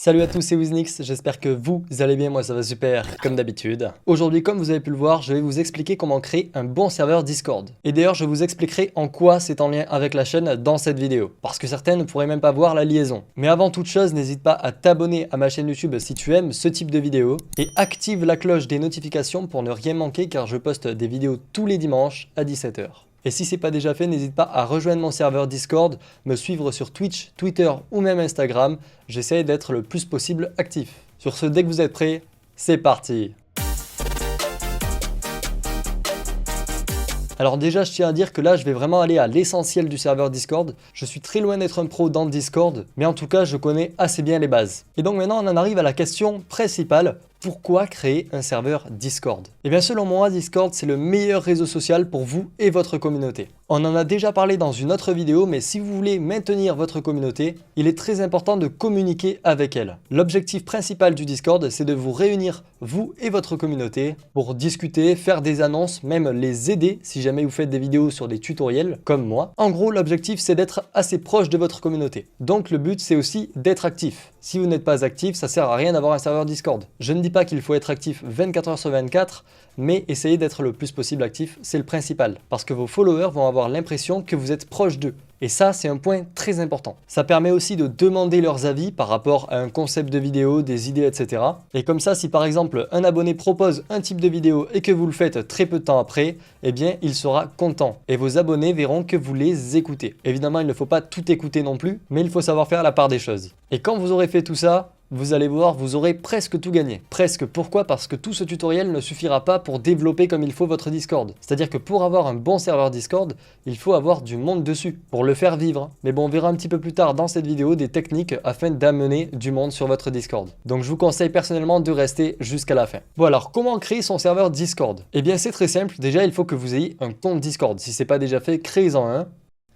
Salut à tous, c'est Wiznix, j'espère que vous allez bien, moi ça va super, comme d'habitude. Aujourd'hui, comme vous avez pu le voir, je vais vous expliquer comment créer un bon serveur Discord. Et d'ailleurs, je vous expliquerai en quoi c'est en lien avec la chaîne dans cette vidéo, parce que certains ne pourraient même pas voir la liaison. Mais avant toute chose, n'hésite pas à t'abonner à ma chaîne YouTube si tu aimes ce type de vidéo, et active la cloche des notifications pour ne rien manquer car je poste des vidéos tous les dimanches à 17 h. Et si c'est pas déjà fait, n'hésite pas à rejoindre mon serveur Discord, me suivre sur Twitch, Twitter ou même Instagram. J'essaie d'être le plus possible actif. Sur ce, dès que vous êtes prêts, c'est parti! Alors déjà, je tiens à dire que là, je vais vraiment aller à l'essentiel du serveur Discord. Je suis très loin d'être un pro dans le Discord, mais en tout cas, je connais assez bien les bases. Et donc maintenant, on en arrive à la question principale. Pourquoi créer un serveur Discord? Eh bien selon moi, Discord c'est le meilleur réseau social pour vous et votre communauté. On en a déjà parlé dans une autre vidéo, mais si vous voulez maintenir votre communauté, il est très important de communiquer avec elle. L'objectif principal du Discord, c'est de vous réunir, vous et votre communauté, pour discuter, faire des annonces, même les aider si jamais vous faites des vidéos sur des tutoriels, comme moi. En gros, l'objectif c'est d'être assez proche de votre communauté. Donc le but c'est aussi d'être actif. Si vous n'êtes pas actif, ça sert à rien d'avoir un serveur Discord. Je ne dis pas qu'il faut être actif 24 h sur 24, mais essayez d'être le plus possible actif, c'est le principal. Parce que vos followers vont avoir l'impression que vous êtes proche d'eux. Et ça, c'est un point très important. Ça permet aussi de demander leurs avis par rapport à un concept de vidéo, des idées, etc. Et comme ça, si par exemple un abonné propose un type de vidéo et que vous le faites très peu de temps après, eh bien, il sera content. Et vos abonnés verront que vous les écoutez. Évidemment, il ne faut pas tout écouter non plus, mais il faut savoir faire la part des choses. Et quand vous aurez fait tout ça, vous allez voir, vous aurez presque tout gagné. Presque, pourquoi? Parce que tout ce tutoriel ne suffira pas pour développer comme il faut votre Discord. C'est-à-dire que pour avoir un bon serveur Discord, il faut avoir du monde dessus, pour le faire vivre. Mais bon, on verra un petit peu plus tard dans cette vidéo des techniques afin d'amener du monde sur votre Discord. Donc je vous conseille personnellement de rester jusqu'à la fin. Bon alors, comment créer son serveur Discord? Eh bien c'est très simple, déjà il faut que vous ayez un compte Discord. Si ce n'est pas déjà fait, créez-en un.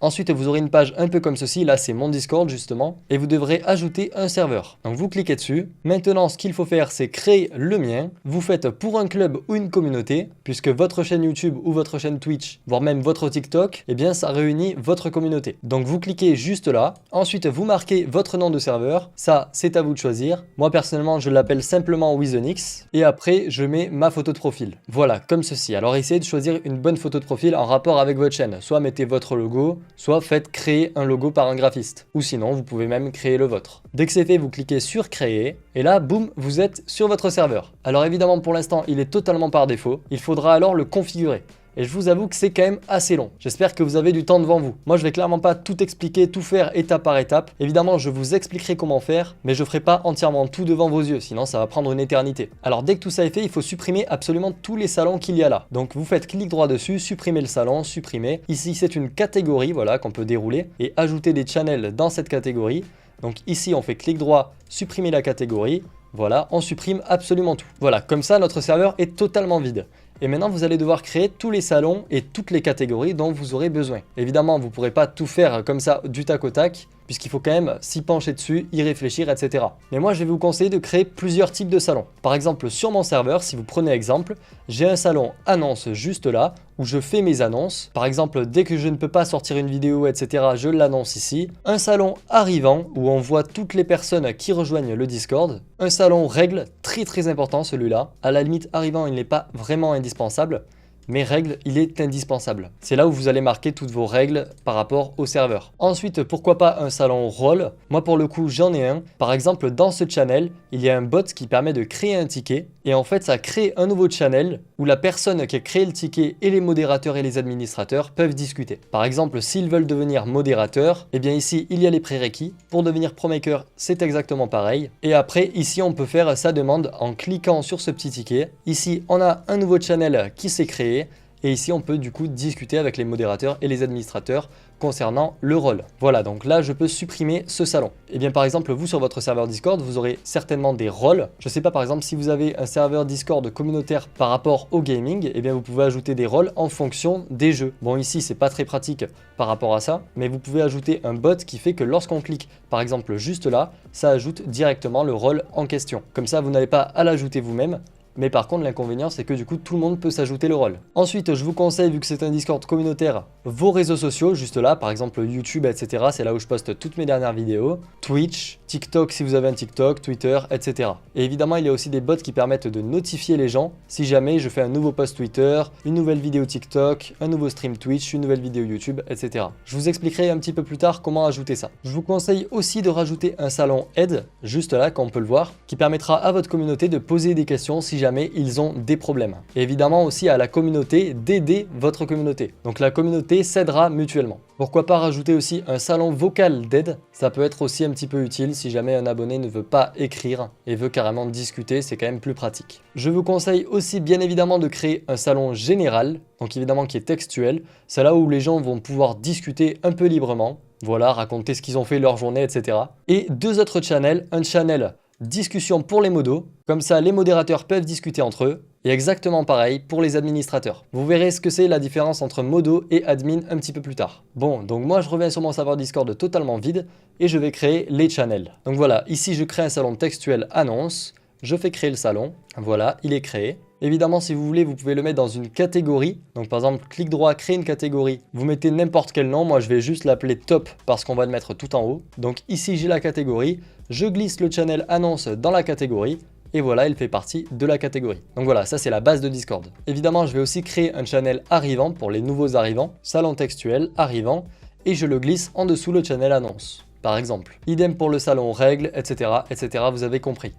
Ensuite, vous aurez une page un peu comme ceci, là c'est mon Discord justement, et vous devrez ajouter un serveur. Donc vous cliquez dessus. Maintenant, ce qu'il faut faire, c'est créer le mien. Vous faites pour un club ou une communauté, puisque votre chaîne YouTube ou votre chaîne Twitch, voire même votre TikTok, eh bien ça réunit votre communauté. Donc vous cliquez juste là. Ensuite, vous marquez votre nom de serveur. Ça, c'est à vous de choisir. Moi personnellement, je l'appelle simplement Wiznix. Et après, je mets ma photo de profil. Voilà, comme ceci. Alors essayez de choisir une bonne photo de profil en rapport avec votre chaîne. Soit mettez votre logo, soit faites créer un logo par un graphiste. Ou sinon, vous pouvez même créer le vôtre. Dès que c'est fait, vous cliquez sur créer. Et là, boum, vous êtes sur votre serveur. Alors évidemment, pour l'instant, il est totalement par défaut. Il faudra alors le configurer. Et je vous avoue que c'est quand même assez long. J'espère que vous avez du temps devant vous. Moi, je vais clairement pas tout expliquer, tout faire étape par étape. Évidemment, je vous expliquerai comment faire, mais je ferai pas entièrement tout devant vos yeux, sinon ça va prendre une éternité. Alors dès que tout ça est fait, il faut supprimer absolument tous les salons qu'il y a là. Donc vous faites clic droit dessus, supprimer le salon, supprimer. Ici, c'est une catégorie, voilà, qu'on peut dérouler et ajouter des channels dans cette catégorie. Donc ici, on fait clic droit, supprimer la catégorie. Voilà, on supprime absolument tout. Voilà, comme ça, notre serveur est totalement vide. Et maintenant, vous allez devoir créer tous les salons et toutes les catégories dont vous aurez besoin. Évidemment, vous ne pourrez pas tout faire comme ça du tac au tac, puisqu'il faut quand même s'y pencher dessus, y réfléchir, etc. Mais moi, je vais vous conseiller de créer plusieurs types de salons. Par exemple, sur mon serveur, si vous prenez exemple, j'ai un salon annonce juste là, où je fais mes annonces. Par exemple, dès que je ne peux pas sortir une vidéo, etc., je l'annonce ici. Un salon arrivant, où on voit toutes les personnes qui rejoignent le Discord. Un salon règles, très important celui-là. À la limite, arrivant, il n'est pas vraiment indispensable. Mais règles, il est indispensable. C'est là où vous allez marquer toutes vos règles par rapport au serveur. Ensuite, pourquoi pas un salon rôle? Moi, pour le coup, j'en ai un. Par exemple, dans ce channel, il y a un bot qui permet de créer un ticket. Et en fait, ça crée un nouveau channel où la personne qui a créé le ticket et les modérateurs et les administrateurs peuvent discuter. Par exemple, s'ils veulent devenir modérateurs, eh bien ici, il y a les prérequis. Pour devenir ProMaker, c'est exactement pareil. Et après, ici, on peut faire sa demande en cliquant sur ce petit ticket. Ici, on a un nouveau channel qui s'est créé. Et ici, on peut du coup discuter avec les modérateurs et les administrateurs concernant le rôle. Voilà, donc là, je peux supprimer ce salon. Et bien, par exemple, vous, sur votre serveur Discord, vous aurez certainement des rôles. Je ne sais pas, par exemple, si vous avez un serveur Discord communautaire par rapport au gaming, et bien, vous pouvez ajouter des rôles en fonction des jeux. Bon, ici, c'est pas très pratique par rapport à ça, mais vous pouvez ajouter un bot qui fait que lorsqu'on clique, par exemple, juste là, ça ajoute directement le rôle en question. Comme ça, vous n'avez pas à l'ajouter vous-même, mais par contre l'inconvénient c'est que du coup tout le monde peut s'ajouter le rôle. Ensuite je vous conseille, vu que c'est un Discord communautaire, vos réseaux sociaux juste là, par exemple YouTube, etc. C'est là où je poste toutes mes dernières vidéos, Twitch, TikTok si vous avez un TikTok, Twitter, etc. Et évidemment il y a aussi des bots qui permettent de notifier les gens si jamais je fais un nouveau post Twitter, une nouvelle vidéo TikTok, un nouveau stream Twitch, une nouvelle vidéo YouTube, etc. Je vous expliquerai un petit peu plus tard comment ajouter ça. Je vous conseille aussi de rajouter un salon aide, juste là comme on peut le voir, qui permettra à votre communauté de poser des questions si jamais ils ont des problèmes. Et évidemment aussi à la communauté d'aider votre communauté. Donc la communauté s'aidera mutuellement. Pourquoi pas rajouter aussi un salon vocal d'aide, ça peut être aussi un petit peu utile si jamais un abonné ne veut pas écrire et veut carrément discuter, c'est quand même plus pratique. Je vous conseille aussi bien évidemment de créer un salon général, donc évidemment qui est textuel, c'est là où les gens vont pouvoir discuter un peu librement, voilà, raconter ce qu'ils ont fait leur journée, etc. Et deux autres channels, un channel discussion pour les modos, comme ça les modérateurs peuvent discuter entre eux, et exactement pareil pour les administrateurs. Vous verrez ce que c'est la différence entre modo et admin un petit peu plus tard. Bon, donc moi je reviens sur mon serveur Discord totalement vide, et je vais créer les channels. Donc voilà, ici je crée un salon textuel annonce, je fais créer le salon, voilà, il est créé. Évidemment, si vous voulez, vous pouvez le mettre dans une catégorie. Donc par exemple, clic droit, créer une catégorie. Vous mettez n'importe quel nom. Moi, je vais juste l'appeler top parce qu'on va le mettre tout en haut. Donc ici, j'ai la catégorie. Je glisse le channel annonce dans la catégorie. Et voilà, il fait partie de la catégorie. Donc voilà, ça c'est la base de Discord. Évidemment, je vais aussi créer un channel arrivant pour les nouveaux arrivants. Salon textuel, arrivant. Et je le glisse en dessous le channel annonce. Par exemple. Idem pour le salon règles, etc. etc. Vous avez compris.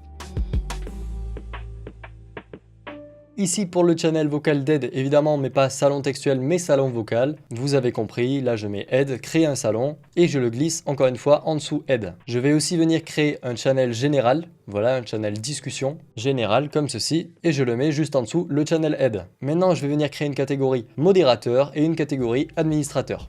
Ici pour le channel vocal d'aide, évidemment on ne met pas salon textuel mais salon vocal. Vous avez compris, là je mets aide, créer un salon et je le glisse encore une fois en dessous aide. Je vais aussi venir créer un channel général, voilà un channel discussion général comme ceci et je le mets juste en dessous le channel aide. Maintenant je vais venir créer une catégorie modérateur et une catégorie administrateur.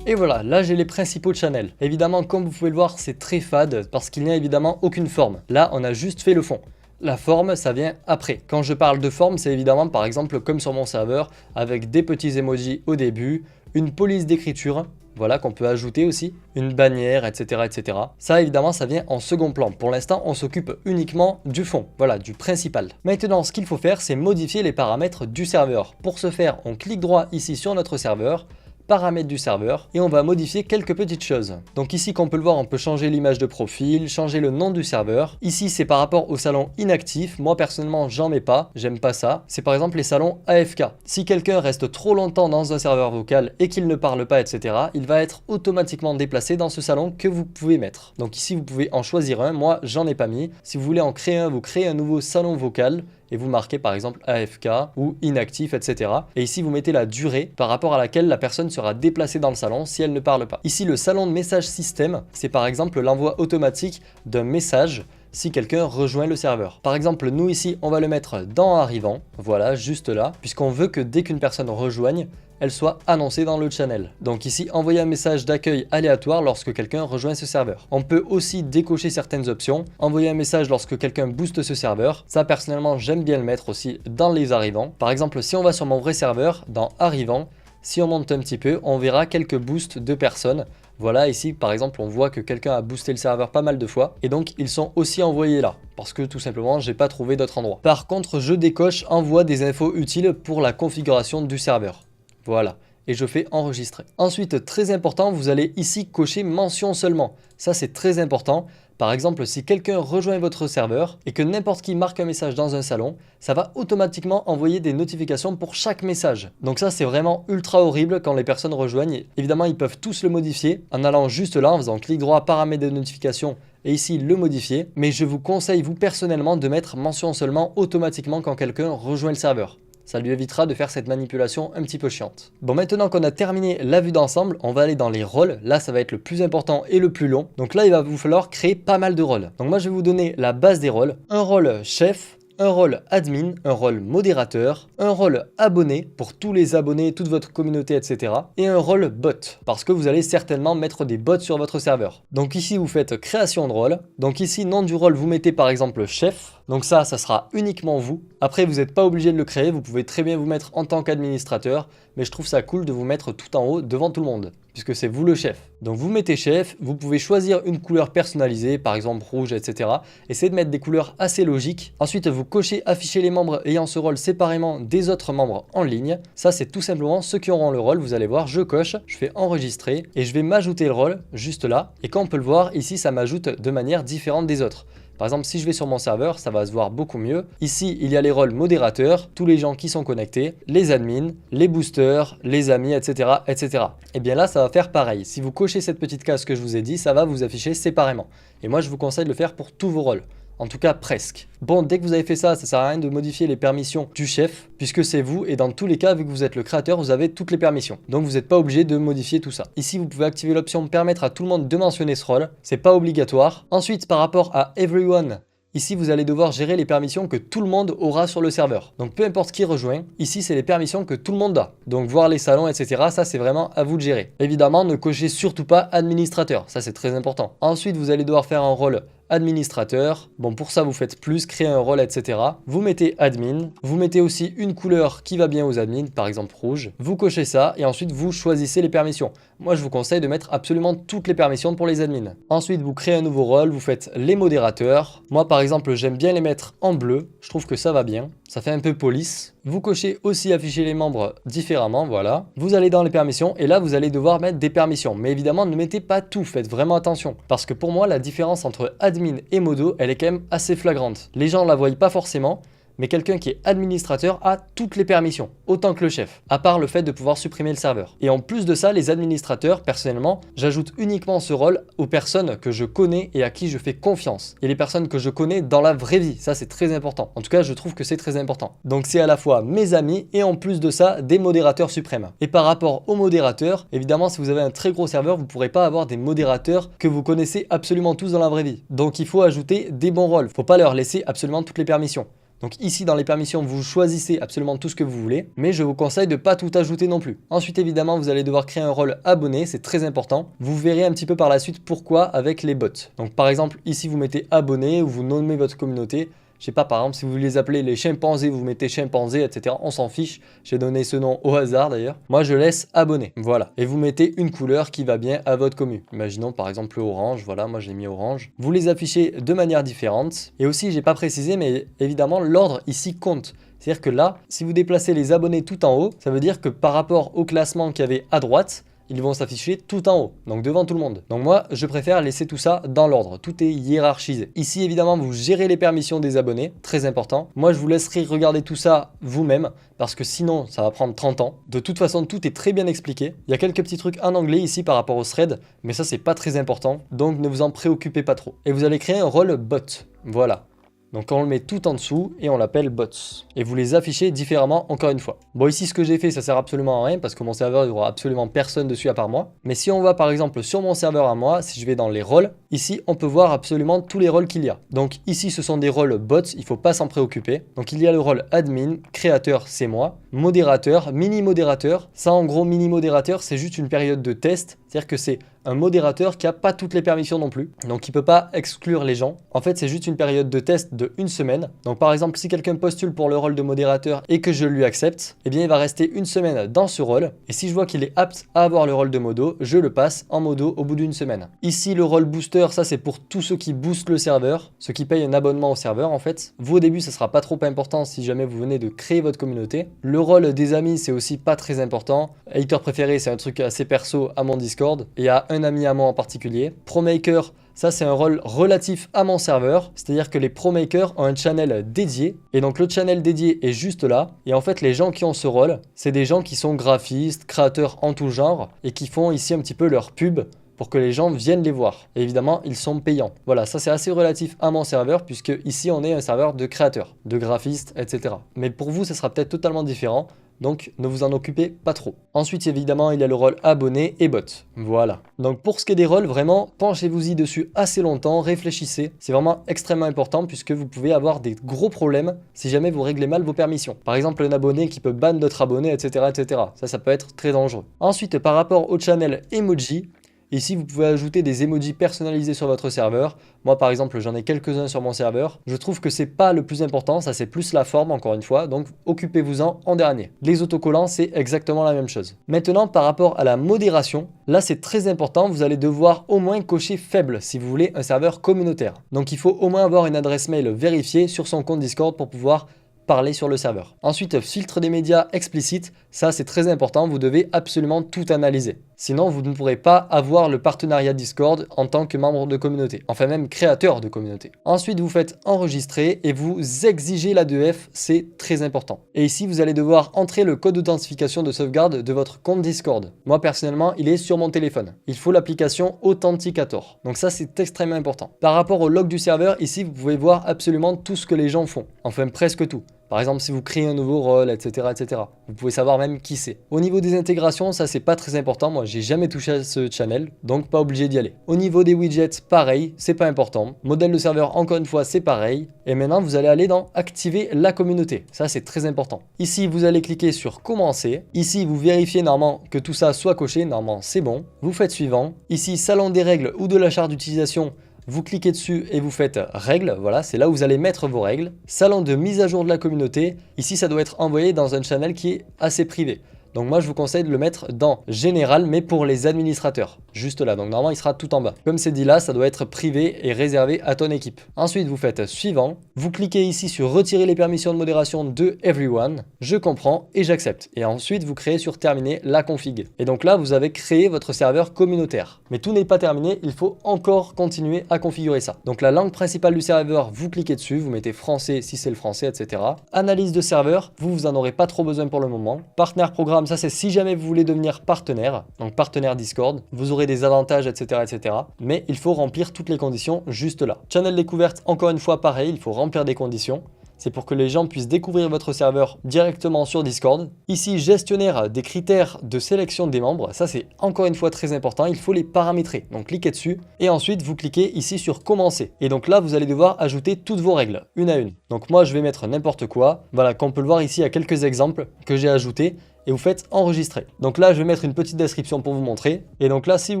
Et voilà, là j'ai les principaux channels. Évidemment, comme vous pouvez le voir, c'est très fade parce qu'il n'y a évidemment aucune forme. Là, on a juste fait le fond. La forme, ça vient après. Quand je parle de forme, c'est évidemment par exemple comme sur mon serveur, avec des petits emojis au début, une police d'écriture, voilà, qu'on peut ajouter aussi, une bannière, etc., etc. Ça, évidemment, ça vient en second plan. Pour l'instant, on s'occupe uniquement du fond, voilà, du principal. Maintenant, ce qu'il faut faire, c'est modifier les paramètres du serveur. Pour ce faire, on clique droit ici sur notre serveur, paramètres du serveur et on va modifier quelques petites choses. Donc ici comme on peut le voir, on peut changer l'image de profil, changer le nom du serveur. Ici c'est par rapport au salon inactif. Moi personnellement j'en mets pas, j'aime pas ça. C'est par exemple les salons AFK. Si quelqu'un reste trop longtemps dans un serveur vocal et qu'il ne parle pas, etc., il va être automatiquement déplacé dans ce salon que vous pouvez mettre. Donc ici vous pouvez en choisir un, moi j'en ai pas mis. Si vous voulez en créer un, vous créez un nouveau salon vocal et vous marquez par exemple AFK ou inactif, etc. Et ici vous mettez la durée par rapport à laquelle la personne sera déplacée dans le salon si elle ne parle pas. Ici le salon de message système, c'est par exemple l'envoi automatique d'un message si quelqu'un rejoint le serveur. Par exemple, nous ici, on va le mettre dans arrivant, voilà, juste là, puisqu'on veut que dès qu'une personne rejoigne, elle soit annoncée dans le channel. Donc ici, envoyer un message d'accueil aléatoire lorsque quelqu'un rejoint ce serveur. On peut aussi décocher certaines options, envoyer un message lorsque quelqu'un booste ce serveur. Ça, personnellement, j'aime bien le mettre aussi dans les arrivants. Par exemple, si on va sur mon vrai serveur, dans arrivant, si on monte un petit peu, on verra quelques boosts de personnes. Voilà, ici par exemple on voit que quelqu'un a boosté le serveur pas mal de fois et donc ils sont aussi envoyés là parce que tout simplement j'ai pas trouvé d'autre endroit. Par contre je décoche envoie des infos utiles pour la configuration du serveur. Voilà, et je fais enregistrer. Ensuite, très important, vous allez ici cocher mention seulement. Ça c'est très important. Par exemple, si quelqu'un rejoint votre serveur et que n'importe qui marque un message dans un salon, ça va automatiquement envoyer des notifications pour chaque message. Donc ça, c'est vraiment ultra horrible quand les personnes rejoignent. Évidemment, ils peuvent tous le modifier en allant juste là, en faisant clic droit, paramètres de notification et ici le modifier. Mais je vous conseille, vous personnellement, de mettre mention seulement automatiquement quand quelqu'un rejoint le serveur. Ça lui évitera de faire cette manipulation un petit peu chiante. Bon, maintenant qu'on a terminé la vue d'ensemble, on va aller dans les rôles. Là, ça va être le plus important et le plus long. Donc là, il va vous falloir créer pas mal de rôles. Donc moi, je vais vous donner la base des rôles. Un rôle chef, un rôle admin, un rôle modérateur, un rôle abonné pour tous les abonnés, toute votre communauté, etc. Et un rôle bot, parce que vous allez certainement mettre des bots sur votre serveur. Donc ici, vous faites création de rôle. Donc ici, nom du rôle, vous mettez par exemple chef. Donc ça sera uniquement vous. Après, vous n'êtes pas obligé de le créer. Vous pouvez très bien vous mettre en tant qu'administrateur, mais je trouve ça cool de vous mettre tout en haut devant tout le monde. puisque c'est vous le chef. Donc vous mettez chef, vous pouvez choisir une couleur personnalisée, par exemple rouge, etc. Essayez de mettre des couleurs assez logiques. Ensuite, vous cochez afficher les membres ayant ce rôle séparément des autres membres en ligne. Ça, c'est tout simplement ceux qui auront le rôle. Vous allez voir, je coche, je fais enregistrer et je vais m'ajouter le rôle juste là. Et comme on peut le voir, ici, ça m'ajoute de manière différente des autres. Par exemple, si je vais sur mon serveur, ça va se voir beaucoup mieux. Ici, il y a les rôles modérateurs, tous les gens qui sont connectés, les admins, les boosters, les amis, etc., etc. Et bien là, ça va faire pareil. Si vous cochez cette petite case que je vous ai dit, ça va vous afficher séparément. Et moi, je vous conseille de le faire pour tous vos rôles. En tout cas, presque. Bon, dès que vous avez fait ça, ça sert à rien de modifier les permissions du chef, puisque c'est vous, et dans tous les cas, vu que vous êtes le créateur, vous avez toutes les permissions. Donc vous n'êtes pas obligé de modifier tout ça. Ici, vous pouvez activer l'option permettre à tout le monde de mentionner ce rôle. C'est pas obligatoire. Ensuite, par rapport à everyone, ici, vous allez devoir gérer les permissions que tout le monde aura sur le serveur. Donc peu importe qui rejoint, ici, c'est les permissions que tout le monde a. Donc voir les salons, etc., ça, c'est vraiment à vous de gérer. Évidemment, ne cochez surtout pas administrateur. Ça, c'est très important. Ensuite, vous allez devoir faire un rôle administrateur. Bon, pour ça, vous faites plus, créer un rôle, etc. Vous mettez admin. Vous mettez aussi une couleur qui va bien aux admins, par exemple rouge. Vous cochez ça et ensuite, vous choisissez les permissions. Moi, je vous conseille de mettre absolument toutes les permissions pour les admins. Ensuite, vous créez un nouveau rôle. Vous faites les modérateurs. Moi, par exemple, j'aime bien les mettre en bleu. Je trouve que ça va bien. Ça fait un peu police. Vous cochez aussi afficher les membres différemment, voilà. Vous allez dans les permissions et là, vous allez devoir mettre des permissions. Mais évidemment, ne mettez pas tout, faites vraiment attention. Parce que pour moi, la différence entre admin et modo, elle est quand même assez flagrante. Les gens ne la voient pas forcément, mais quelqu'un qui est administrateur a toutes les permissions, autant que le chef, à part le fait de pouvoir supprimer le serveur. Et en plus de ça, les administrateurs, personnellement, j'ajoute uniquement ce rôle aux personnes que je connais et à qui je fais confiance. Et les personnes que je connais dans la vraie vie, ça c'est très important. En tout cas, je trouve que c'est très important. Donc c'est à la fois mes amis et en plus de ça, des modérateurs suprêmes. Et par rapport aux modérateurs, évidemment, si vous avez un très gros serveur, vous ne pourrez pas avoir des modérateurs que vous connaissez absolument tous dans la vraie vie. Donc il faut ajouter des bons rôles. Faut pas leur laisser absolument toutes les permissions. Donc ici dans les permissions, vous choisissez absolument tout ce que vous voulez, mais je vous conseille de ne pas tout ajouter non plus. Ensuite évidemment, vous allez devoir créer un rôle abonné, c'est très important. Vous verrez un petit peu par la suite pourquoi avec les bots. Donc par exemple, ici vous mettez abonné ou vous nommez votre communauté. Je sais pas, par exemple, si vous les appelez les chimpanzés, vous mettez chimpanzé, etc. On s'en fiche. J'ai donné ce nom au hasard d'ailleurs. Moi, je laisse abonné. Voilà. Et vous mettez une couleur qui va bien à votre commu. Imaginons par exemple le orange. Voilà, moi j'ai mis orange. Vous les affichez de manière différente. Et aussi, j'ai pas précisé, mais évidemment, l'ordre ici compte. C'est-à-dire que là, si vous déplacez les abonnés tout en haut, ça veut dire que par rapport au classement qu'il y avait à droite, ils vont s'afficher tout en haut, donc devant tout le monde. Donc moi, je préfère laisser tout ça dans l'ordre. Tout est hiérarchisé. Ici, évidemment, vous gérez les permissions des abonnés, très important. Moi, je vous laisserai regarder tout ça vous-même, parce que sinon, ça va prendre 30 ans. De toute façon, tout est très bien expliqué. Il y a quelques petits trucs en anglais ici par rapport au thread, mais ça, c'est pas très important, donc ne vous en préoccupez pas trop. Et vous allez créer un rôle bot. Voilà. Donc on le met tout en dessous et on l'appelle bots. Et vous les affichez différemment encore une fois. Bon ici ce que j'ai fait ça sert absolument à rien parce que mon serveur il n'y aura absolument personne dessus à part moi. Mais si on va par exemple sur mon serveur à moi, si je vais dans les rôles, ici on peut voir absolument tous les rôles qu'il y a. Donc ici ce sont des rôles bots, il ne faut pas s'en préoccuper. Donc il y a le rôle admin, créateur c'est moi, modérateur, mini modérateur. Ça en gros mini modérateur c'est juste une période de test. C'est-à-dire que c'est un modérateur qui n'a pas toutes les permissions non plus. Donc il ne peut pas exclure les gens. En fait, c'est juste une période de test de 1 semaine. Donc par exemple, si quelqu'un postule pour le rôle de modérateur et que je lui accepte, eh bien il va rester 1 semaine dans ce rôle. Et si je vois qu'il est apte à avoir le rôle de modo, je le passe en modo au bout d'1 semaine. Ici, le rôle booster, ça c'est pour tous ceux qui boostent le serveur, ceux qui payent un abonnement au serveur en fait. Vous au début, ça sera pas trop important si jamais vous venez de créer votre communauté. Le rôle des amis, c'est aussi pas très important. Hater préféré, c'est un truc assez perso à mon Discord et à un ami à moi en particulier. ProMaker, ça c'est un rôle relatif à mon serveur, c'est-à-dire que les ProMakers ont un channel dédié, et donc le channel dédié est juste là, et en fait les gens qui ont ce rôle, c'est des gens qui sont graphistes, créateurs en tout genre, et qui font ici un petit peu leur pub, pour que les gens viennent les voir. Et évidemment, ils sont payants. Voilà, ça c'est assez relatif à mon serveur, puisque ici on est un serveur de créateurs, de graphistes, etc. Mais pour vous, ça sera peut-être totalement différent. Donc ne vous en occupez pas trop. Ensuite évidemment il y a le rôle abonné et bot. Voilà. Donc pour ce qui est des rôles, vraiment penchez-vous-y dessus assez longtemps, réfléchissez. C'est vraiment extrêmement important puisque vous pouvez avoir des gros problèmes si jamais vous réglez mal vos permissions. Par exemple un abonné qui peut ban d'autres abonnés, etc. etc. Ça peut être très dangereux. Ensuite par rapport au channel emoji, Ici, vous pouvez ajouter des emojis personnalisés sur votre serveur. Moi, par exemple, j'en ai quelques-uns sur mon serveur. Je trouve que c'est pas le plus important, ça c'est plus la forme, encore une fois, donc occupez-vous-en en dernier. Les autocollants, c'est exactement la même chose. Maintenant, par rapport à la modération, là c'est très important, vous allez devoir au moins cocher faible si vous voulez un serveur communautaire. Donc il faut au moins avoir une adresse mail vérifiée sur son compte Discord pour pouvoir parler sur le serveur. Ensuite, filtre des médias explicites, ça c'est très important, vous devez absolument tout analyser. Sinon, vous ne pourrez pas avoir le partenariat Discord en tant que membre de communauté, enfin même créateur de communauté. Ensuite, vous faites enregistrer et vous exigez la 2F, c'est très important. Et ici, vous allez devoir entrer le code d'authentification de sauvegarde de votre compte Discord. Moi, personnellement, il est sur mon téléphone. Il faut l'application Authenticator. Donc ça, c'est extrêmement important. Par rapport au log du serveur, ici, vous pouvez voir absolument tout ce que les gens font. Enfin, presque tout. Par exemple, si vous créez un nouveau rôle, etc., etc. Vous pouvez savoir même qui c'est. Au niveau des intégrations, ça c'est pas très important. Moi, j'ai jamais touché à ce channel, donc pas obligé d'y aller. Au niveau des widgets, pareil, c'est pas important. Modèle de serveur, encore une fois, c'est pareil. Et maintenant, vous allez aller dans activer la communauté. Ça, c'est très important. Ici, vous allez cliquer sur commencer. Ici, vous vérifiez normalement que tout ça soit coché. Normalement, c'est bon. Vous faites suivant. Ici, salon des règles ou de la charte d'utilisation. Vous cliquez dessus et vous faites règles, voilà, c'est là où vous allez mettre vos règles. Salon de mise à jour de la communauté, ici ça doit être envoyé dans un channel qui est assez privé. Donc moi je vous conseille de le mettre dans général mais pour les administrateurs, juste là, donc normalement il sera tout en bas. Comme c'est dit là, ça doit être privé et réservé à ton équipe. Ensuite vous faites suivant, vous cliquez ici sur retirer les permissions de modération de everyone, je comprends et j'accepte. Et ensuite vous créez sur terminer la config. Et donc là vous avez créé votre serveur communautaire. Mais tout n'est pas terminé, il faut encore continuer à configurer ça. Donc la langue principale du serveur, vous cliquez dessus, vous mettez français si c'est le français, etc. Analyse de serveur, vous en aurez pas trop besoin pour le moment. Partenaire programme, ça c'est si jamais vous voulez devenir partenaire, donc partenaire Discord, vous aurez des avantages, etc., etc. Mais il faut remplir toutes les conditions juste là. Channel découverte, encore une fois pareil, il faut remplir des conditions. C'est pour que les gens puissent découvrir votre serveur directement sur Discord. Ici, gestionnaire des critères de sélection des membres. Ça, c'est encore une fois très important. Il faut les paramétrer. Donc, cliquez dessus. Et ensuite, vous cliquez ici sur commencer. Et donc là, vous allez devoir ajouter toutes vos règles, une à une. Donc, moi, je vais mettre n'importe quoi. Voilà, comme on peut le voir ici, il y a quelques exemples que j'ai ajoutés. Et vous faites enregistrer. Donc là, je vais mettre une petite description pour vous montrer. Et donc là, si vous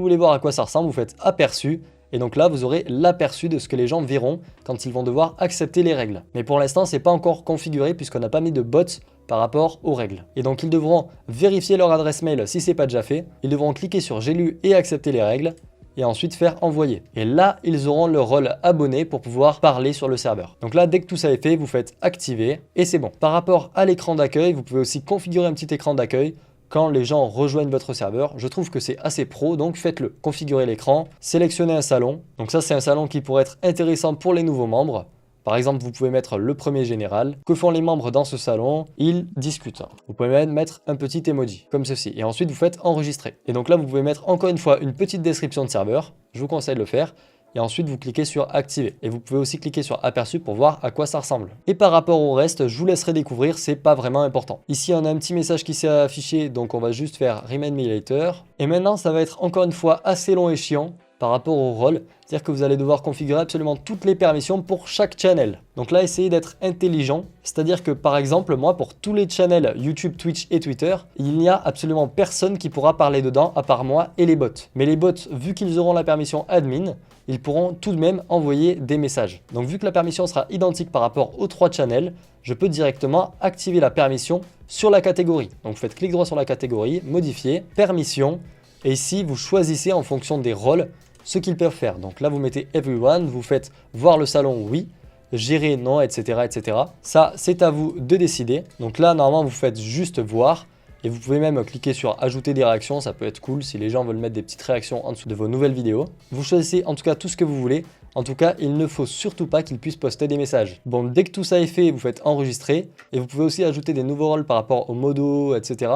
voulez voir à quoi ça ressemble, vous faites aperçu. Et donc là, vous aurez l'aperçu de ce que les gens verront quand ils vont devoir accepter les règles. Mais pour l'instant, c'est pas encore configuré puisqu'on n'a pas mis de bots par rapport aux règles. Et donc, ils devront vérifier leur adresse mail si c'est pas déjà fait. Ils devront cliquer sur j'ai lu et accepter les règles et ensuite faire envoyer. Et là, ils auront leur rôle abonné pour pouvoir parler sur le serveur. Donc là, dès que tout ça est fait, vous faites activer et c'est bon. Par rapport à l'écran d'accueil, vous pouvez aussi configurer un petit écran d'accueil quand les gens rejoignent votre serveur. Je trouve que c'est assez pro, donc faites-le. Configurez l'écran, sélectionnez un salon. Donc ça, c'est un salon qui pourrait être intéressant pour les nouveaux membres. Par exemple, vous pouvez mettre le premier général. Que font les membres dans ce salon? Ils discutent. Vous pouvez même mettre un petit emoji, comme ceci. Et ensuite, vous faites enregistrer. Et donc là, vous pouvez mettre encore une fois une petite description de serveur. Je vous conseille de le faire. Et ensuite, vous cliquez sur activer. Et vous pouvez aussi cliquer sur aperçu pour voir à quoi ça ressemble. Et par rapport au reste, je vous laisserai découvrir, c'est pas vraiment important. Ici, on a un petit message qui s'est affiché, donc on va juste faire Remind Me Later. Et maintenant, ça va être encore une fois assez long et chiant par rapport au rôle. C'est-à-dire que vous allez devoir configurer absolument toutes les permissions pour chaque channel. Donc là, essayez d'être intelligent. C'est-à-dire que par exemple, moi, pour tous les channels YouTube, Twitch et Twitter, il n'y a absolument personne qui pourra parler dedans à part moi et les bots. Mais les bots, vu qu'ils auront la permission admin, ils pourront tout de même envoyer des messages. Donc vu que la permission sera identique par rapport aux 3 channels, je peux directement activer la permission sur la catégorie. Donc vous faites clic droit sur la catégorie, modifier, permission, et ici vous choisissez en fonction des rôles ce qu'ils peuvent faire. Donc là vous mettez everyone, vous faites voir le salon, oui, gérer, non, etc. etc. Ça c'est à vous de décider. Donc là normalement vous faites juste voir. Et vous pouvez même cliquer sur ajouter des réactions, ça peut être cool si les gens veulent mettre des petites réactions en dessous de vos nouvelles vidéos. Vous choisissez en tout cas tout ce que vous voulez. En tout cas, il ne faut surtout pas qu'ils puissent poster des messages. Bon, dès que tout ça est fait, vous faites enregistrer. Et vous pouvez aussi ajouter des nouveaux rôles par rapport aux modos, etc.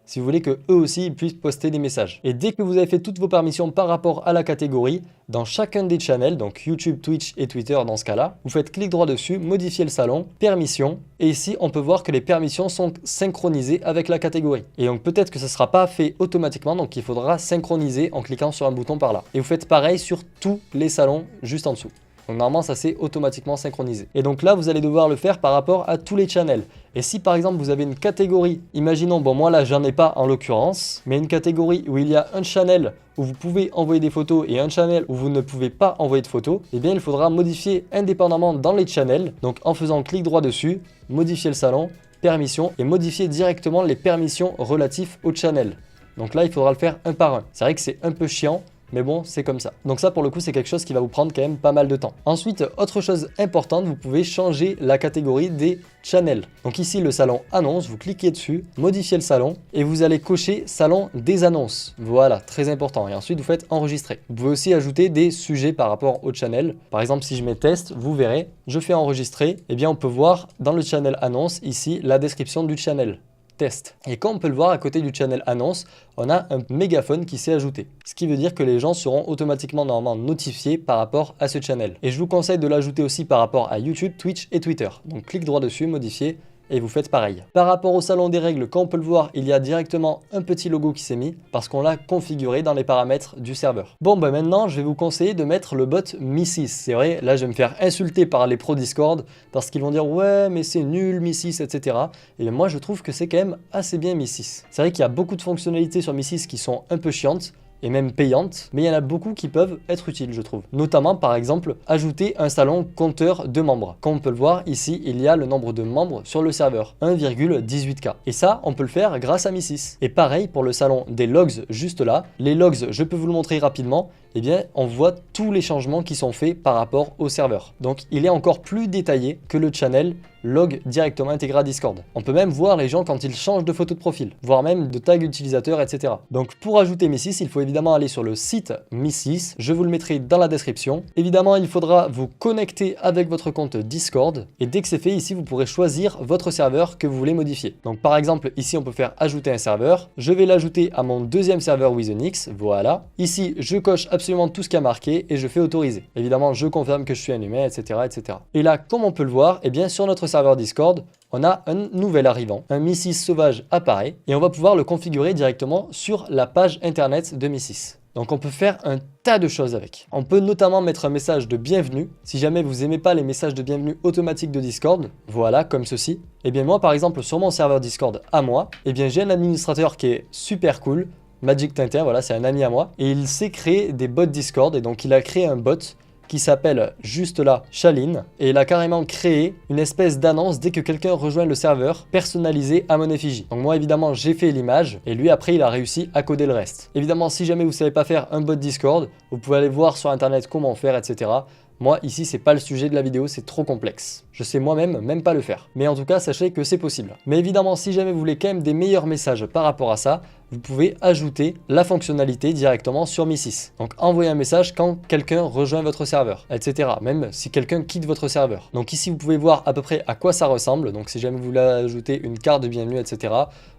si vous voulez que eux aussi puissent poster des messages. Et dès que vous avez fait toutes vos permissions par rapport à la catégorie, dans chacun des channels, donc YouTube, Twitch et Twitter dans ce cas-là, vous faites clic droit dessus, modifier le salon, permissions, et ici on peut voir que les permissions sont synchronisées avec la catégorie. Et donc peut-être que ça ne sera pas fait automatiquement, donc il faudra synchroniser en cliquant sur un bouton par là. Et vous faites pareil sur tous les salons juste en dessous. Donc normalement ça s'est automatiquement synchronisé. Et donc là vous allez devoir le faire par rapport à tous les channels. Et si par exemple vous avez une catégorie, imaginons, bon moi là j'en ai pas en l'occurrence, mais une catégorie où il y a un channel où vous pouvez envoyer des photos et un channel où vous ne pouvez pas envoyer de photos, eh bien il faudra modifier indépendamment dans les channels, donc en faisant clic droit dessus, modifier le salon, permissions et modifier directement les permissions relatives au channel. Donc là il faudra le faire un par un. C'est vrai que c'est un peu chiant, mais bon, c'est comme ça. Donc ça, pour le coup, c'est quelque chose qui va vous prendre quand même pas mal de temps. Ensuite, autre chose importante, vous pouvez changer la catégorie des channels. Donc ici, le salon annonce, vous cliquez dessus, modifiez le salon et vous allez cocher salon des annonces. Voilà, très important. Et ensuite, vous faites enregistrer. Vous pouvez aussi ajouter des sujets par rapport au channel. Par exemple, si je mets test, vous verrez, je fais enregistrer. Eh bien, on peut voir dans le channel annonce, ici, la description du channel. Test. Et comme on peut le voir à côté du channel annonce, on a un mégaphone qui s'est ajouté. Ce qui veut dire que les gens seront automatiquement normalement notifiés par rapport à ce channel. Et je vous conseille de l'ajouter aussi par rapport à YouTube, Twitch et Twitter. Donc clique droit dessus, modifier. Et vous faites pareil. Par rapport au salon des règles, comme on peut le voir, il y a directement un petit logo qui s'est mis parce qu'on l'a configuré dans les paramètres du serveur. Bon, ben maintenant, je vais vous conseiller de mettre le bot Mi6. C'est vrai, là, je vais me faire insulter par les pros Discord parce qu'ils vont dire « Ouais, mais c'est nul Mi6, etc. » Et moi, je trouve que c'est quand même assez bien Mi6. C'est vrai qu'il y a beaucoup de fonctionnalités sur Mi6 qui sont un peu chiantes et même payantes, mais il y en a beaucoup qui peuvent être utiles, je trouve. Notamment, par exemple, ajouter un salon compteur de membres. Comme on peut le voir, ici, il y a le nombre de membres sur le serveur, 1,18K. Et ça, on peut le faire grâce à Mi6. Et pareil pour le salon des logs, juste là. Les logs, je peux vous le montrer rapidement. Eh bien, on voit tous les changements qui sont faits par rapport au serveur. Donc, il est encore plus détaillé que le channel log directement intégré à Discord. On peut même voir les gens quand ils changent de photo de profil, voire même de tag utilisateur, etc. Donc, pour ajouter Mi6, il faut évidemment aller sur le site Mi6. Je vous le mettrai dans la description. Évidemment, il faudra vous connecter avec votre compte Discord. Et dès que c'est fait, ici, vous pourrez choisir votre serveur que vous voulez modifier. Donc, par exemple, ici, on peut faire ajouter un serveur. Je vais l'ajouter à mon deuxième serveur WithNix. Voilà. Ici, je coche absolument tout ce qui a marqué et je fais autoriser. Évidemment, je confirme que je suis un humain, etc., etc. Et là, comme on peut le voir, eh bien, sur notre serveur Discord, on a un nouvel arrivant, un Mi6 sauvage apparaît et on va pouvoir le configurer directement sur la page internet de Mi6. Donc on peut faire un tas de choses avec. On peut notamment mettre un message de bienvenue. Si jamais vous n'aimez pas les messages de bienvenue automatiques de Discord, voilà, comme ceci. Et bien moi, par exemple, sur mon serveur Discord à moi, eh bien j'ai un administrateur qui est super cool, Magic Tintin, voilà, c'est un ami à moi. Et il sait créer des bots Discord et donc il a créé un bot qui s'appelle juste là Shaline et il a carrément créé une espèce d'annonce dès que quelqu'un rejoint le serveur personnalisé à mon effigie. Donc moi évidemment j'ai fait l'image et lui après il a réussi à coder le reste. Évidemment si jamais vous savez pas faire un bot Discord, vous pouvez aller voir sur internet comment faire, etc. Moi ici c'est pas le sujet de la vidéo, c'est trop complexe. Je sais moi-même même pas le faire. Mais en tout cas sachez que c'est possible. Mais évidemment si jamais vous voulez quand même des meilleurs messages par rapport à ça, vous pouvez ajouter la fonctionnalité directement sur Mi6. Donc envoyer un message quand quelqu'un rejoint votre serveur, etc. Même si quelqu'un quitte votre serveur. Donc ici vous pouvez voir à peu près à quoi ça ressemble. Donc si jamais vous voulez ajouter une carte de bienvenue, etc.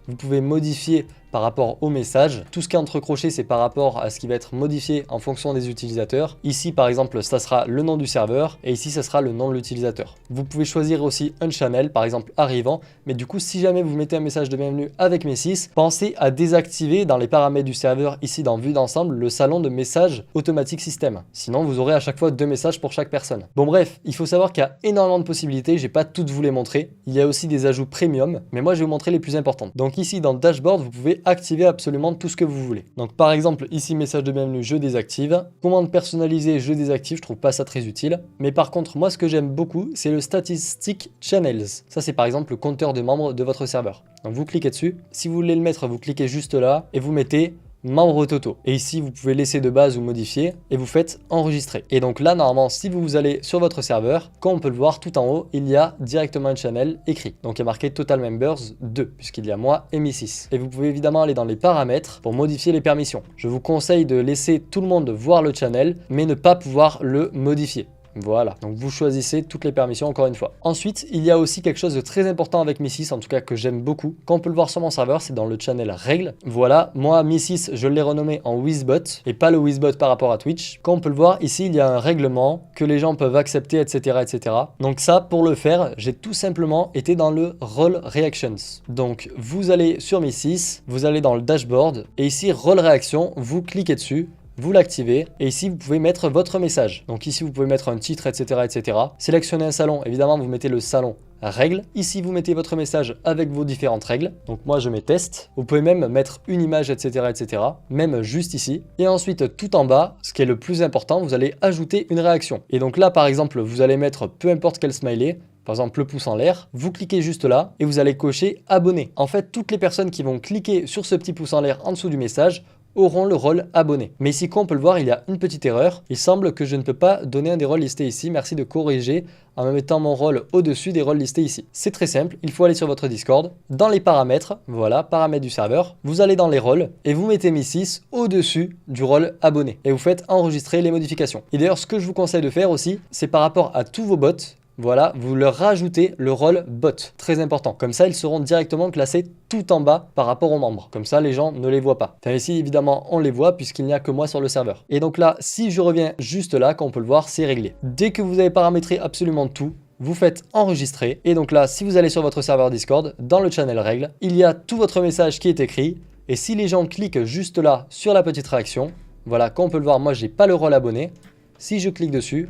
Vous pouvez modifier par rapport au message. Tout ce qui est entre crochets, c'est par rapport à ce qui va être modifié en fonction des utilisateurs. Ici, par exemple, ça sera le nom du serveur et ici, ça sera le nom de l'utilisateur. Vous pouvez choisir aussi un channel, par exemple arrivant. Mais du coup, si jamais vous mettez un message de bienvenue avec Mi6, pensez à désactiver dans les paramètres du serveur, ici dans vue d'ensemble, le salon de messages automatique système. Sinon, vous aurez à chaque fois 2 messages pour chaque personne. Bon bref, il faut savoir qu'il y a énormément de possibilités. Je vais pas toutes vous les montrer. Il y a aussi des ajouts premium, mais moi, je vais vous montrer les plus importantes. Donc ici, dans le dashboard, vous pouvez activer absolument tout ce que vous voulez. Donc par exemple, ici, message de bienvenue, je désactive. Commande personnalisée, je désactive. Je trouve pas ça très utile. Mais par contre, moi, ce que j'aime beaucoup, c'est le Statistic Channels. Ça, c'est par exemple le compteur de membres de votre serveur. Donc vous cliquez dessus. Si vous voulez le mettre, vous cliquez juste là et vous mettez membres totaux. Et ici, vous pouvez laisser de base ou modifier et vous faites enregistrer. Et donc là, normalement, si vous allez sur votre serveur, comme on peut le voir tout en haut, il y a directement un channel écrit. Donc il y a marqué Total Members 2, puisqu'il y a moi et Mi6. Et vous pouvez évidemment aller dans les paramètres pour modifier les permissions. Je vous conseille de laisser tout le monde voir le channel, mais ne pas pouvoir le modifier. Voilà, donc vous choisissez toutes les permissions encore une fois. Ensuite, il y a aussi quelque chose de très important avec Mi6, en tout cas que j'aime beaucoup. Quand on peut le voir sur mon serveur, c'est dans le channel règles. Voilà, moi Mi6, je l'ai renommé en Wizbot et pas le Wizbot par rapport à Twitch. Quand on peut le voir, ici, il y a un règlement que les gens peuvent accepter, etc., etc. Donc ça, pour le faire, j'ai tout simplement été dans le Role Reactions. Donc vous allez sur Mi6, vous allez dans le dashboard et ici, Role Reaction, vous cliquez dessus. vous l'activez et ici vous pouvez mettre votre message. Donc ici vous pouvez mettre un titre, etc., etc. Sélectionnez un salon, évidemment vous mettez le salon règles. Ici vous mettez votre message avec vos différentes règles. Donc moi je mets test. Vous pouvez même mettre une image, etc., etc. Même juste ici. Et ensuite tout en bas, ce qui est le plus important, vous allez ajouter une réaction. Et donc là par exemple vous allez mettre peu importe quel smiley. Par exemple le pouce en l'air, vous cliquez juste là et vous allez cocher abonné. En fait, toutes les personnes qui vont cliquer sur ce petit pouce en l'air en dessous du message auront le rôle abonné. Mais ici, comme on peut le voir, il y a une petite erreur. Il semble que je ne peux pas donner un des rôles listés ici. Merci de corriger en me mettant mon rôle au-dessus des rôles listés ici. C'est très simple, il faut aller sur votre Discord, dans les paramètres, voilà, paramètres du serveur, vous allez dans les rôles et vous mettez Mi6 au-dessus du rôle abonné. Et vous faites enregistrer les modifications. Et d'ailleurs, ce que je vous conseille de faire aussi, c'est par rapport à tous vos bots, voilà, vous leur rajoutez le rôle bot, très important. Comme ça, ils seront directement classés tout en bas par rapport aux membres. Comme ça, les gens ne les voient pas. Enfin, ici, évidemment, on les voit puisqu'il n'y a que moi sur le serveur. Et donc là, si je reviens juste là, comme on peut le voir, c'est réglé. Dès que vous avez paramétré absolument tout, vous faites enregistrer. Et donc là, si vous allez sur votre serveur Discord, dans le channel règles, il y a tout votre message qui est écrit. Et si les gens cliquent juste là sur la petite réaction, voilà, comme on peut le voir, moi, j'ai pas le rôle abonné. Si je clique dessus,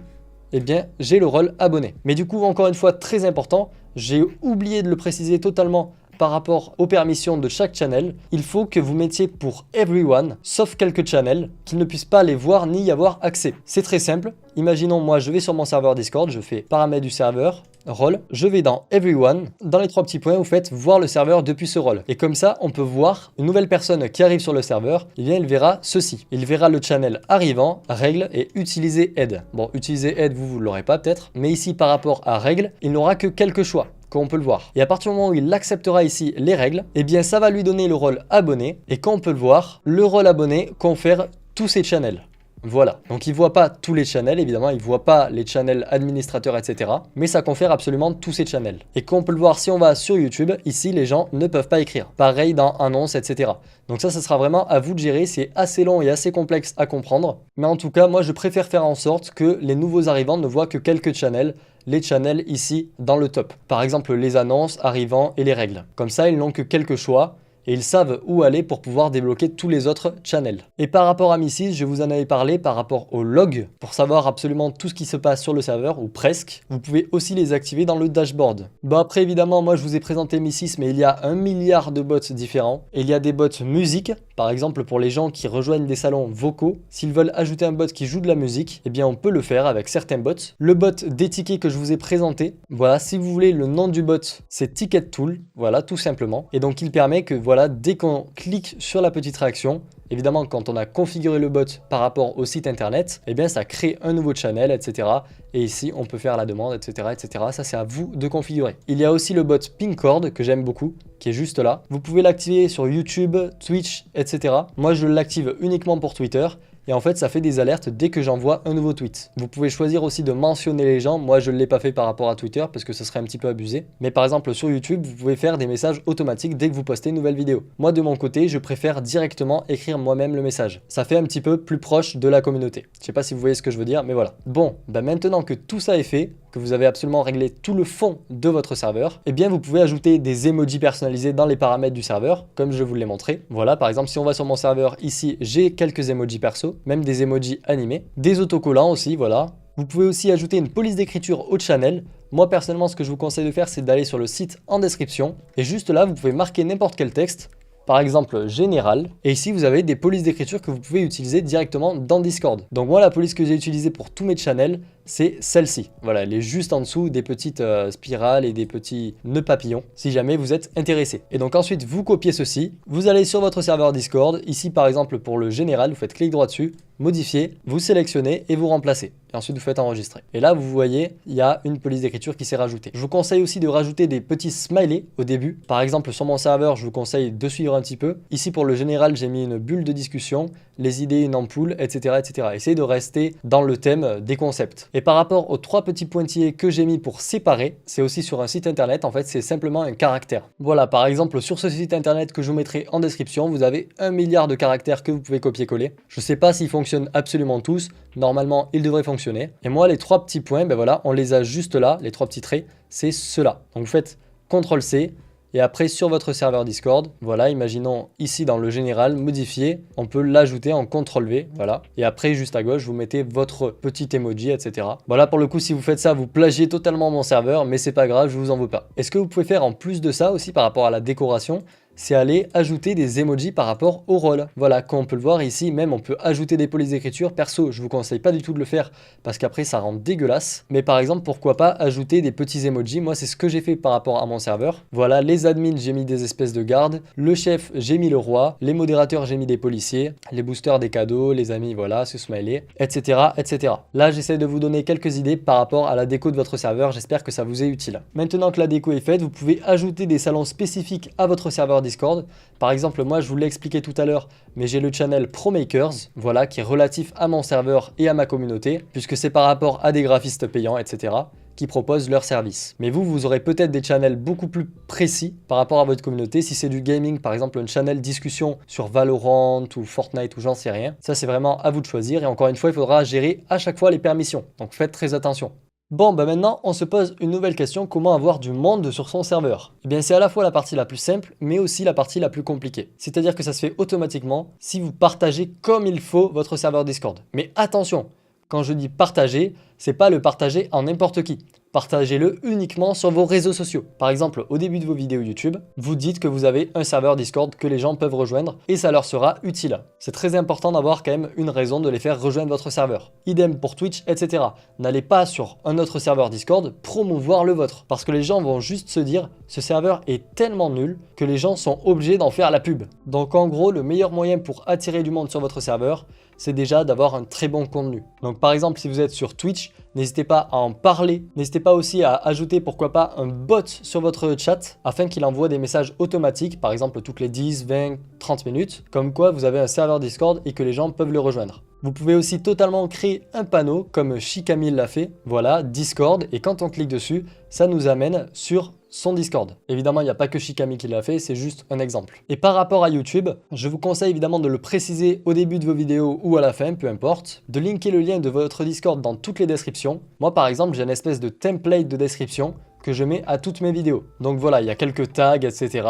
eh bien, j'ai le rôle abonné. Mais du coup, encore une fois, très important, j'ai oublié de le préciser totalement par rapport aux permissions de chaque channel. Il faut que vous mettiez pour everyone, sauf quelques channels, qu'ils ne puissent pas les voir ni y avoir accès. C'est très simple. Imaginons, moi, je vais sur mon serveur Discord, je fais paramètres du serveur, rôle, je vais dans everyone, dans les trois petits points, vous faites voir le serveur depuis ce rôle. Et comme ça, on peut voir une nouvelle personne qui arrive sur le serveur, eh bien, il verra ceci. Il verra le channel arrivant, règle et utiliser aide. Bon, utiliser aide, vous ne l'aurez pas peut-être, mais ici, par rapport à règle, il n'aura que quelques choix, comme on peut le voir. Et à partir du moment où il acceptera ici les règles, eh bien, ça va lui donner le rôle abonné. Et comme on peut le voir, le rôle abonné confère tous ces channels. Voilà, donc il ne voit pas tous les channels, évidemment, il ne voit pas les channels administrateurs, etc. Mais ça confère absolument tous ces channels. Et comme on peut le voir, si on va sur YouTube, ici, les gens ne peuvent pas écrire. Pareil dans annonce, etc. Donc ça sera vraiment à vous de gérer, c'est assez long et assez complexe à comprendre. Mais en tout cas, moi, je préfère faire en sorte que les nouveaux arrivants ne voient que quelques channels, les channels ici dans le top. Par exemple, les annonces, arrivants et les règles. Comme ça, ils n'ont que quelques choix. Et ils savent où aller pour pouvoir débloquer tous les autres channels. Et par rapport à Mi6, je vous en avais parlé par rapport au log, pour savoir absolument tout ce qui se passe sur le serveur, ou presque. Vous pouvez aussi les activer dans le dashboard. Bon après évidemment, moi je vous ai présenté Mi6, mais il y a 1 milliard de bots différents. Et il y a des bots musique, par exemple pour les gens qui rejoignent des salons vocaux. S'ils veulent ajouter un bot qui joue de la musique, eh bien on peut le faire avec certains bots. Le bot des tickets que je vous ai présenté, voilà, si vous voulez le nom du bot, c'est Ticket Tool, voilà, tout simplement. Et donc il permet que, voilà, dès qu'on clique sur la petite réaction, évidemment quand on a configuré le bot par rapport au site internet, eh bien ça crée un nouveau channel, etc. Et ici on peut faire la demande, etc. etc. Ça c'est à vous de configurer. Il y a aussi le bot Pingcord que j'aime beaucoup, qui est juste là. Vous pouvez l'activer sur YouTube, Twitch, etc. Moi je l'active uniquement pour Twitter. Et en fait, ça fait des alertes dès que j'envoie un nouveau tweet. Vous pouvez choisir aussi de mentionner les gens. Moi, je ne l'ai pas fait par rapport à Twitter parce que ce serait un petit peu abusé. Mais par exemple, sur YouTube, vous pouvez faire des messages automatiques dès que vous postez une nouvelle vidéo. Moi, de mon côté, je préfère directement écrire moi-même le message. Ça fait un petit peu plus proche de la communauté. Je ne sais pas si vous voyez ce que je veux dire, mais voilà. Bon, maintenant que tout ça est fait, que vous avez absolument réglé tout le fond de votre serveur, eh bien vous pouvez ajouter des emojis personnalisés dans les paramètres du serveur, comme je vous l'ai montré. Voilà, par exemple, si on va sur mon serveur, ici, j'ai quelques emojis perso, même des emojis animés, des autocollants aussi, voilà. Vous pouvez aussi ajouter une police d'écriture au channel. Moi, personnellement, ce que je vous conseille de faire, c'est d'aller sur le site en description. Et juste là, vous pouvez marquer n'importe quel texte. Par exemple général, et ici vous avez des polices d'écriture que vous pouvez utiliser directement dans Discord. Donc moi la police que j'ai utilisée pour tous mes channels, c'est celle-ci. Voilà, elle est juste en dessous des petites spirales et des petits nœuds papillons, si jamais vous êtes intéressé. Et donc ensuite vous copiez ceci, vous allez sur votre serveur Discord, ici par exemple pour le général, vous faites clic droit dessus, modifier, vous sélectionnez et vous remplacez. Et ensuite vous faites enregistrer. Et là vous voyez, il y a une police d'écriture qui s'est rajoutée. Je vous conseille aussi de rajouter des petits smileys au début. Par exemple sur mon serveur, je vous conseille de suivre un petit peu. Ici pour le général, j'ai mis une bulle de discussion, les idées, une ampoule, etc. etc. Essayez de rester dans le thème des concepts. Et par rapport aux 3 petits pointillés que j'ai mis pour séparer, c'est aussi sur un site internet, en fait c'est simplement un caractère. Voilà, par exemple sur ce site internet que je vous mettrai en description, vous avez 1 milliard de caractères que vous pouvez copier-coller. Je ne sais pas s'ils fonctionnent absolument tous, normalement ils devraient fonctionner. Et moi les 3 petits points, ben voilà, on les a juste là, les 3 petits traits, c'est ceux-là. Donc vous faites CTRL-C, Et après sur votre serveur Discord, voilà, imaginons ici dans le général, modifier, on peut l'ajouter en CTRL-V, voilà. Et après juste à gauche, vous mettez votre petit emoji, etc. Voilà, pour le coup, si vous faites ça, vous plagiez totalement mon serveur, mais c'est pas grave, je vous en veux pas. Et ce que vous pouvez faire en plus de ça aussi par rapport à la décoration, c'est aller ajouter des emojis par rapport au rôle. Voilà, comme on peut le voir ici, même on peut ajouter des polices d'écriture. Perso, je vous conseille pas du tout de le faire parce qu'après ça rend dégueulasse. Mais par exemple, pourquoi pas ajouter des petits emojis. Moi, c'est ce que j'ai fait par rapport à mon serveur. Voilà, les admins, j'ai mis des espèces de gardes. Le chef, j'ai mis le roi. Les modérateurs, j'ai mis des policiers. Les boosters, des cadeaux. Les amis, voilà, ce smiley, etc., etc. Là, j'essaie de vous donner quelques idées par rapport à la déco de votre serveur. J'espère que ça vous est utile. Maintenant que la déco est faite, vous pouvez ajouter des salons spécifiques à votre serveur Discord. Par exemple, moi je vous l'ai expliqué tout à l'heure, mais j'ai le channel ProMakers, voilà, qui est relatif à mon serveur et à ma communauté, puisque c'est par rapport à des graphistes payants, etc., qui proposent leurs services. Mais vous aurez peut-être des channels beaucoup plus précis par rapport à votre communauté. Si c'est du gaming, par exemple, un channel discussion sur Valorant ou Fortnite ou j'en sais rien, ça c'est vraiment à vous de choisir. Et encore une fois, il faudra gérer à chaque fois les permissions. Donc faites très attention. Bon, bah maintenant, on se pose une nouvelle question, comment avoir du monde sur son serveur? Eh bien, c'est à la fois la partie la plus simple, mais aussi la partie la plus compliquée. C'est-à-dire que ça se fait automatiquement si vous partagez comme il faut votre serveur Discord. Mais attention, quand je dis partager, c'est pas le partager en n'importe qui. Partagez-le uniquement sur vos réseaux sociaux. Par exemple, au début de vos vidéos YouTube, vous dites que vous avez un serveur Discord que les gens peuvent rejoindre et ça leur sera utile. C'est très important d'avoir quand même une raison de les faire rejoindre votre serveur. Idem pour Twitch, etc. N'allez pas sur un autre serveur Discord promouvoir le vôtre parce que les gens vont juste se dire ce serveur est tellement nul que les gens sont obligés d'en faire la pub. Donc en gros, le meilleur moyen pour attirer du monde sur votre serveur, c'est déjà d'avoir un très bon contenu. Donc par exemple, si vous êtes sur Twitch, n'hésitez pas à en parler. N'hésitez pas aussi à ajouter pourquoi pas un bot sur votre chat afin qu'il envoie des messages automatiques, par exemple toutes les 10, 20, 30 minutes, comme quoi vous avez un serveur Discord et que les gens peuvent le rejoindre. Vous pouvez aussi totalement créer un panneau comme Chicamille l'a fait, voilà, Discord, et quand on clique dessus, ça nous amène sur son Discord. Évidemment, il n'y a pas que Chicamille qui l'a fait, c'est juste un exemple. Et par rapport à YouTube, je vous conseille évidemment de le préciser au début de vos vidéos ou à la fin, peu importe, de linker le lien de votre Discord dans toutes les descriptions. Moi par exemple, j'ai une espèce de template de description que je mets à toutes mes vidéos. Donc voilà, il y a quelques tags, etc.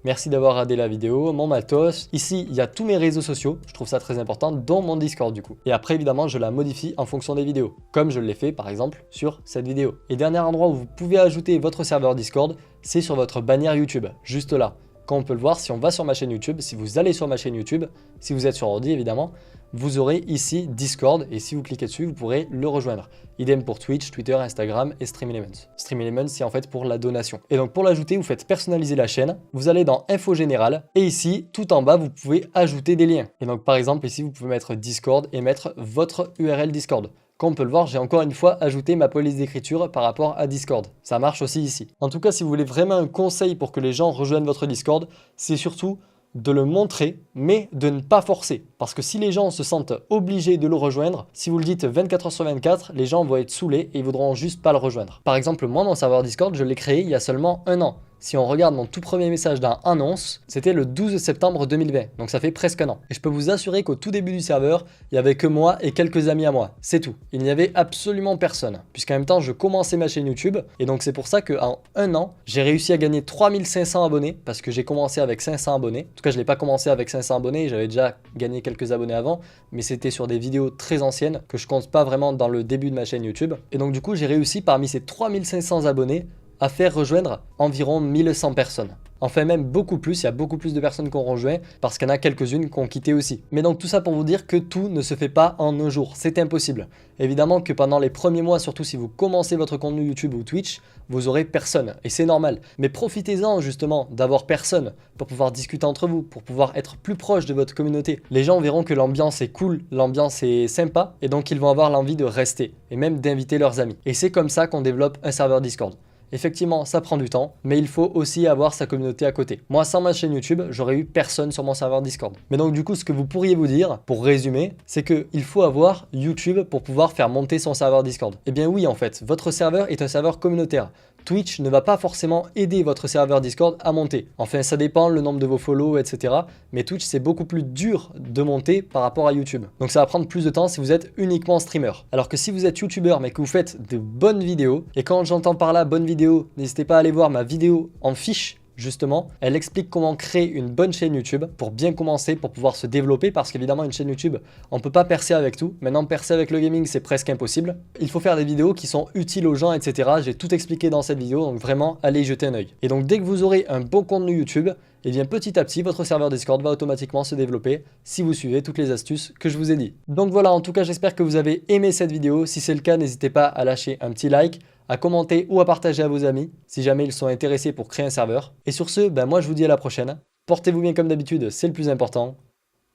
Merci d'avoir regardé la vidéo, mon matos. Ici, il y a tous mes réseaux sociaux, je trouve ça très important, dont mon Discord du coup. Et après, évidemment, je la modifie en fonction des vidéos, comme je l'ai fait par exemple sur cette vidéo. Et dernier endroit où vous pouvez ajouter votre serveur Discord, c'est sur votre bannière YouTube, juste là. Quand on peut le voir, si on va sur ma chaîne YouTube, si vous allez sur ma chaîne YouTube, si vous êtes sur ordi évidemment, vous aurez ici Discord et si vous cliquez dessus, vous pourrez le rejoindre. Idem pour Twitch, Twitter, Instagram et Stream Elements. Stream Elements, c'est en fait pour la donation. Et donc pour l'ajouter, vous faites personnaliser la chaîne, vous allez dans Info Générale et ici, tout en bas, vous pouvez ajouter des liens. Et donc par exemple, ici, vous pouvez mettre Discord et mettre votre URL Discord. Comme on peut le voir, j'ai encore une fois ajouté ma police d'écriture par rapport à Discord. Ça marche aussi ici. En tout cas, si vous voulez vraiment un conseil pour que les gens rejoignent votre Discord, c'est surtout de le montrer, mais de ne pas forcer. Parce que si les gens se sentent obligés de le rejoindre, si vous le dites 24 h sur 24, les gens vont être saoulés et ils voudront juste pas le rejoindre. Par exemple, moi, mon serveur Discord, je l'ai créé il y a seulement 1 an. Si on regarde mon tout premier message dans Annonce, c'était le 12 septembre 2020, donc ça fait presque 1 an. Et je peux vous assurer qu'au tout début du serveur, il n'y avait que moi et quelques amis à moi, c'est tout. Il n'y avait absolument personne, puisqu'en même temps, je commençais ma chaîne YouTube, et donc c'est pour ça qu'en 1 an, j'ai réussi à gagner 3500 abonnés, parce que j'ai commencé avec 500 abonnés. En tout cas, je ne l'ai pas commencé avec 500 abonnés, j'avais déjà gagné quelques abonnés avant, mais c'était sur des vidéos très anciennes, que je compte pas vraiment dans le début de ma chaîne YouTube. Et donc du coup, j'ai réussi parmi ces 3500 abonnés, à faire rejoindre environ 1100 personnes. Enfin même beaucoup plus, il y a beaucoup plus de personnes qui ont rejoint parce qu'il y en a quelques-unes qui ont quitté aussi. Mais donc tout ça pour vous dire que tout ne se fait pas en un jour, c'est impossible. Évidemment que pendant les premiers mois, surtout si vous commencez votre contenu YouTube ou Twitch, vous aurez personne et c'est normal. Mais profitez-en justement d'avoir personne pour pouvoir discuter entre vous, pour pouvoir être plus proche de votre communauté. Les gens verront que l'ambiance est cool, l'ambiance est sympa et donc ils vont avoir l'envie de rester et même d'inviter leurs amis. Et c'est comme ça qu'on développe un serveur Discord. Effectivement, ça prend du temps, mais il faut aussi avoir sa communauté à côté. Moi, sans ma chaîne YouTube, j'aurais eu personne sur mon serveur Discord. Mais donc du coup, ce que vous pourriez vous dire, pour résumer, c'est qu'il faut avoir YouTube pour pouvoir faire monter son serveur Discord. Eh bien oui, en fait, votre serveur est un serveur communautaire. Twitch ne va pas forcément aider votre serveur Discord à monter. Enfin, ça dépend le nombre de vos follow, etc. Mais Twitch, c'est beaucoup plus dur de monter par rapport à YouTube. Donc ça va prendre plus de temps si vous êtes uniquement streamer. Alors que si vous êtes YouTuber, mais que vous faites de bonnes vidéos, et quand j'entends par là bonnes vidéos, n'hésitez pas à aller voir ma vidéo en fiche Justement, elle explique comment créer une bonne chaîne YouTube pour bien commencer, pour pouvoir se développer, parce qu'évidemment une chaîne YouTube, on peut pas percer avec tout. Maintenant, percer avec le gaming, c'est presque impossible. Il faut faire des vidéos qui sont utiles aux gens, etc. J'ai tout expliqué dans cette vidéo, donc vraiment, allez y jeter un œil. Et donc dès que vous aurez un bon contenu YouTube, et bien petit à petit, votre serveur Discord va automatiquement se développer si vous suivez toutes les astuces que je vous ai dit. Donc voilà, en tout cas, j'espère que vous avez aimé cette vidéo. Si c'est le cas, n'hésitez pas à lâcher un petit like, à commenter ou à partager à vos amis si jamais ils sont intéressés pour créer un serveur. Et sur ce, moi je vous dis à la prochaine. Portez-vous bien comme d'habitude, c'est le plus important.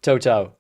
Ciao ciao.